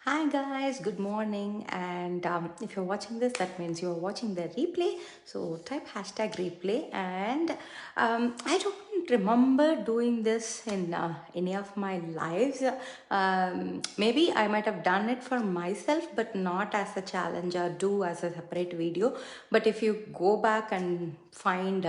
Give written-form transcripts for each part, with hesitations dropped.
Hi guys, good morning. And if you're watching this, that means you're watching the replay. So type hashtag replay. And I don't remember doing this in any of my lives. Maybe I might have done it for myself, but not as a challenge or do as a separate video. But if you go back and find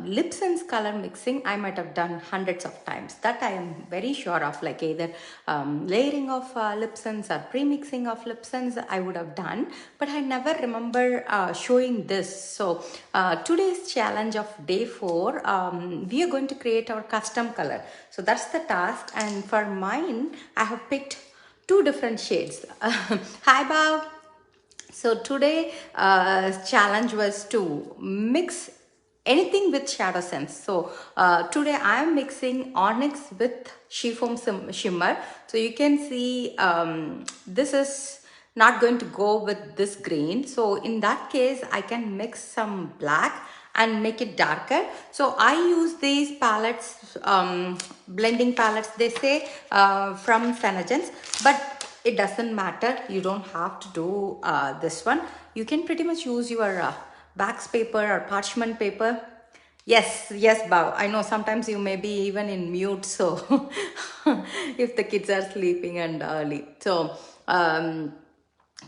Lipson's color mixing, I might have done hundreds of times. That I am very sure of, like either layering of Lipson's or pre-mixing of Lipson's I would have done, but I never remember showing this. So today's challenge of day 4, we are going to create our custom color. So that's the task, and for mine I have picked 2 different shades. Hi Bob. So today challenge was to mix anything with ShadowSense. So today I am mixing onyx with seafoam shimmer. So you can see this is not going to go with this green. So in that case I can mix some black and make it darker. So I use these palettes, blending palettes they say, from ShadowSense, but it doesn't matter. You don't have to do this one. You can pretty much use your wax paper or parchment paper. Yes, yes, Bow. I know sometimes you may be even in mute, so if the kids are sleeping and early. So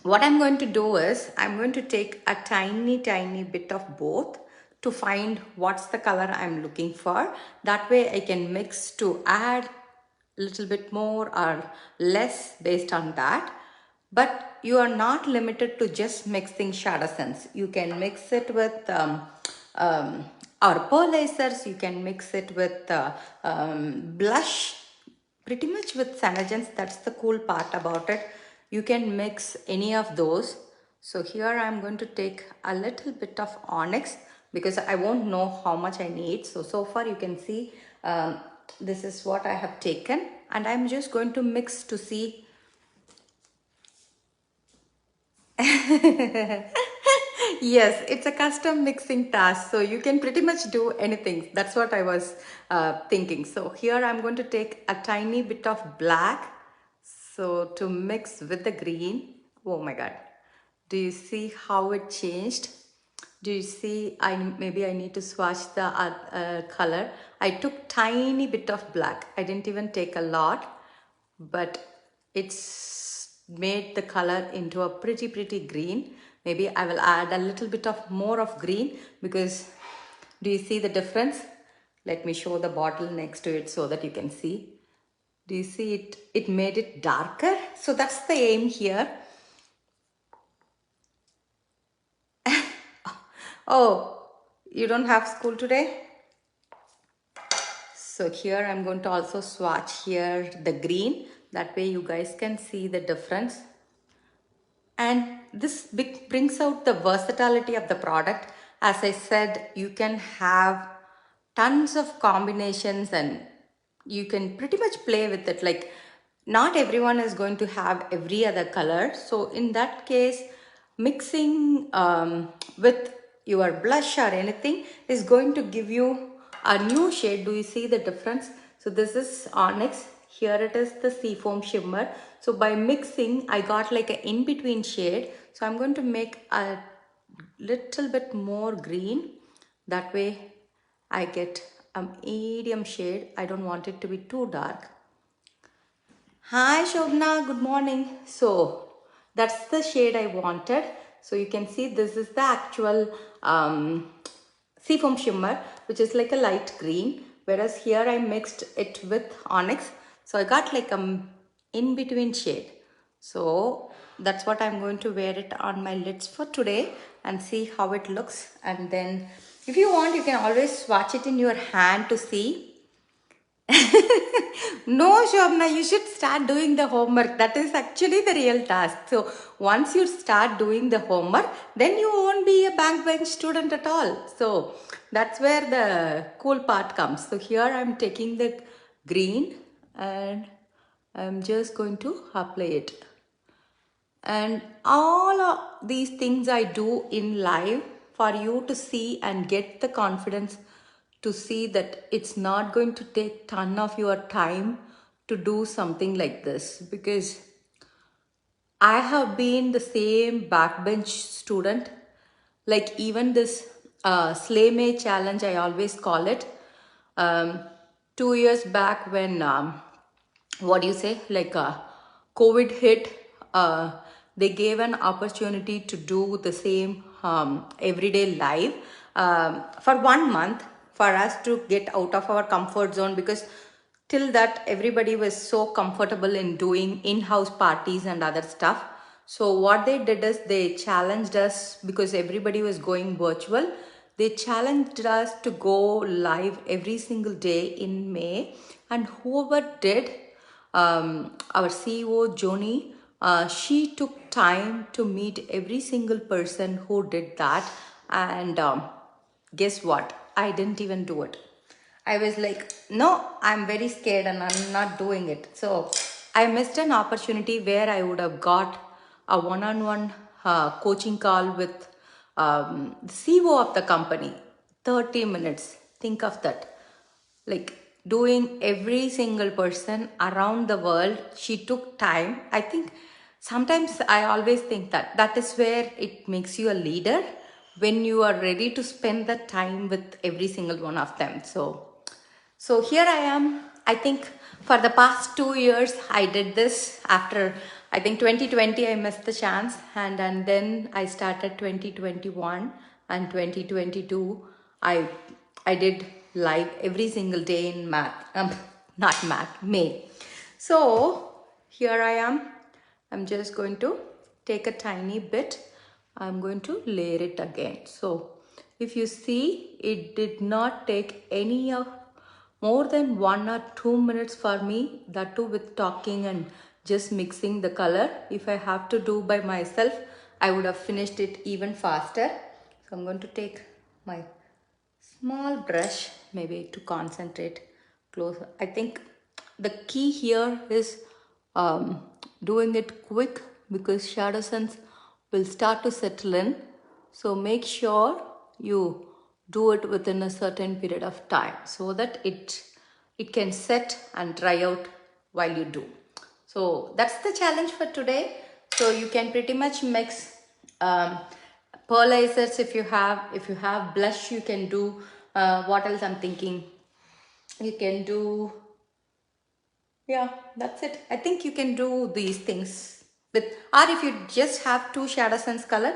what I'm going to do is I'm going to take a tiny bit of both to find what's the color I'm looking for. That way I can mix to add a little bit more or less based on that. But you are not limited to just mixing ShadowSense. You can mix it with our Pearlizers. You can mix it with blush, pretty much with ShadowSense. That's the cool part about it. You can mix any of those. So here I'm going to take a little bit of onyx because I won't know how much I need. So far you can see this is what I have taken, and I'm just going to mix to see. Yes, it's a custom mixing task, so you can pretty much do anything. That's what I was thinking. So here I'm going to take a tiny bit of black, so to mix with the green. Oh my god, do you see how it changed? Do you see? Maybe I need to swatch the color. I took tiny bit of black. I didn't even take a lot, but it's made the color into a pretty green. Maybe I will add a little bit of more of green, because do you see the difference? Let me show the bottle next to it so that you can see. Do you see it? It made it darker. So that's the aim here. Oh, you don't have school today? So here I'm going to also swatch here the green. That way you guys can see the difference. And this brings out the versatility of the product. As I said, you can have tons of combinations and you can pretty much play with it. Like, not everyone is going to have every other color. So in that case, mixing with your blush or anything is going to give you a new shade. Do you see the difference? So this is onyx. Here it is the seafoam shimmer. So by mixing, I got like an in-between shade. So I'm going to make a little bit more green. That way I get a medium shade. I don't want it to be too dark. Hi Shobna, good morning. So that's the shade I wanted. So you can see this is the actual seafoam shimmer, which is like a light green, whereas here I mixed it with onyx. So I got like a in-between shade. So that's what I'm going to wear it on my lids for today and see how it looks. And then if you want, you can always swatch it in your hand to see. No, Shobna, you should start doing the homework. That is actually the real task. So once you start doing the homework, then you won't be a bank bench student at all. So that's where the cool part comes. So here I'm taking the green and I'm just going to apply it. And all of these things I do in live for you to see and get the confidence to see that it's not going to take ton of your time to do something like this, because I have been the same backbench student. Like even this Slay May challenge, I always call it. Um, 2 years back when what do you say, like COVID hit, they gave an opportunity to do the same everyday live for 1 month for us to get out of our comfort zone, because till that everybody was so comfortable in doing in-house parties and other stuff. So what they did is they challenged us, because everybody was going virtual. They challenged us to go live every single day in May, and whoever did, our CEO Joni, she took time to meet every single person who did that, and guess what? I didn't even do it. I was like, no, I'm very scared and I'm not doing it. So I missed an opportunity where I would have got a one-on-one coaching call with the CEO of the company. 30 minutes. Think of that. Like doing every single person around the world. She took time. I think sometimes I always think that that is where it makes you a leader, when you are ready to spend the time with every single one of them. So here I am. I think for the past 2 years, I did this. After, I think 2020, I missed the chance. And then I started 2021 and 2022. I did live every single day in not math, May. So here I am. I'm just going to take a tiny bit. I'm going to layer it again. So if you see, it did not take any of more than 1 or 2 minutes for me, that too with talking and just mixing the color. If I have to do by myself, I would have finished it even faster. So I'm going to take my small brush, maybe to concentrate closer. I think the key here is doing it quick, because ShadowSense will start to settle in. So make sure you do it within a certain period of time, so that it can set and dry out while you do. So that's the challenge for today. So you can pretty much mix pearlizers. If you have blush, you can do what else I'm thinking, you can do, yeah, that's it. I think you can do these things with, or if you just have two ShadowSense color,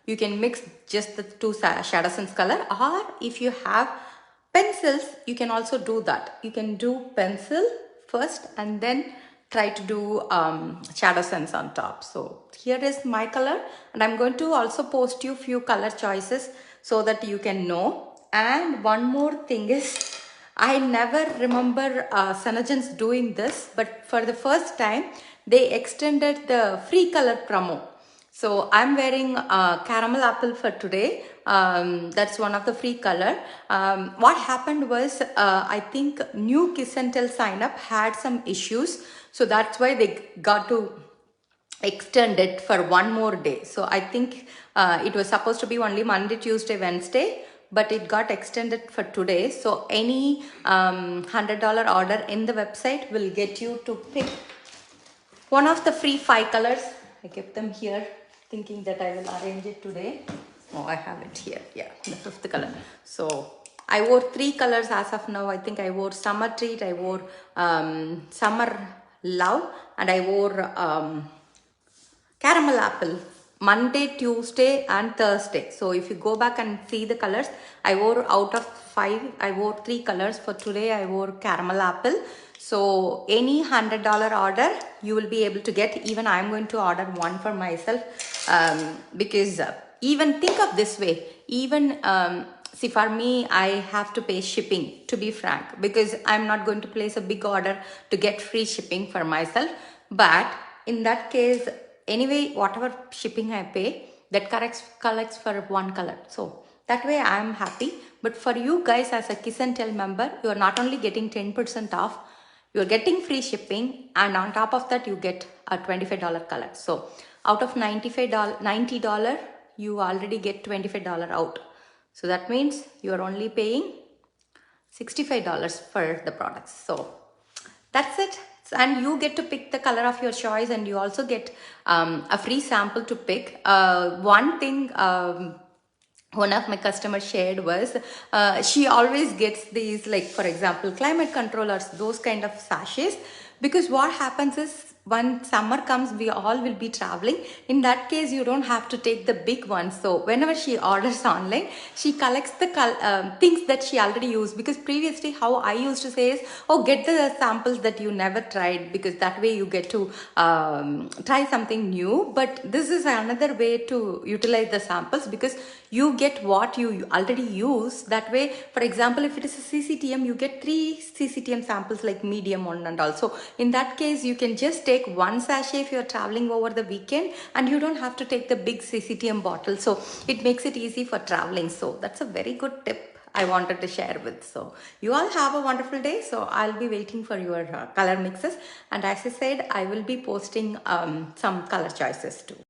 you can mix just the two ShadowSense color. Or if you have pencils, you can also do that. You can do pencil first and then try to do ShadowSense on top. So here is my color, and I'm going to also post you few color choices so that you can know. And one more thing is, I never remember Sanajans doing this, but for the first time, they extended the free color promo. So I'm wearing caramel apple for today. That's one of the free color. What happened was, I think new Kiss and Tell sign up had some issues. So that's why they got to extend it for one more day. So I think it was supposed to be only Monday, Tuesday, Wednesday, but it got extended for today. So any $100 order in the website will get you to pick one of the free 5 colors. I kept them here thinking that I will arrange it today. Oh, I have it here. Yeah, the fifth color. So I wore 3 colors as of now. I think I wore Summer Treat, I wore Summer Love, and I wore caramel apple Monday, Tuesday and Thursday. So if you go back and see the colors, I wore out of 5, I wore 3 colors. For today, I wore caramel apple. So any $100 order, you will be able to get. Even I'm going to order one for myself, because even think of this way, even see, for me, I have to pay shipping, to be frank, because I'm not going to place a big order to get free shipping for myself. But in that case, anyway, whatever shipping I pay, that collects for one color. So that way I am happy. But for you guys, as a Kiss and Tell member, you are not only getting 10% off, you are getting free shipping, and on top of that you get a $25 color. So out of $90, you already get $25 out. So that means you are only paying $65 for the products. So that's it. and you get to pick the color of your choice, and you also get a free sample to pick. One thing one of my customers shared was she always gets these, like for example climate controllers, those kind of sachets, because what happens is when summer comes we all will be traveling. In that case you don't have to take the big ones, so whenever she orders online she collects the things that she already used, because previously how I used to say is, oh, get the samples that you never tried, because that way you get to try something new. But this is another way to utilize the samples, because you get what you already use. That way, for example, if it is a CCTM, you get 3 CCTM samples, like medium one and also. In that case, you can just take one sachet if you're traveling over the weekend, and you don't have to take the big CCTM bottle. So it makes it easy for traveling. So that's a very good tip I wanted to share with. So you all have a wonderful day. So I'll be waiting for your color mixes. And as I said, I will be posting some color choices too.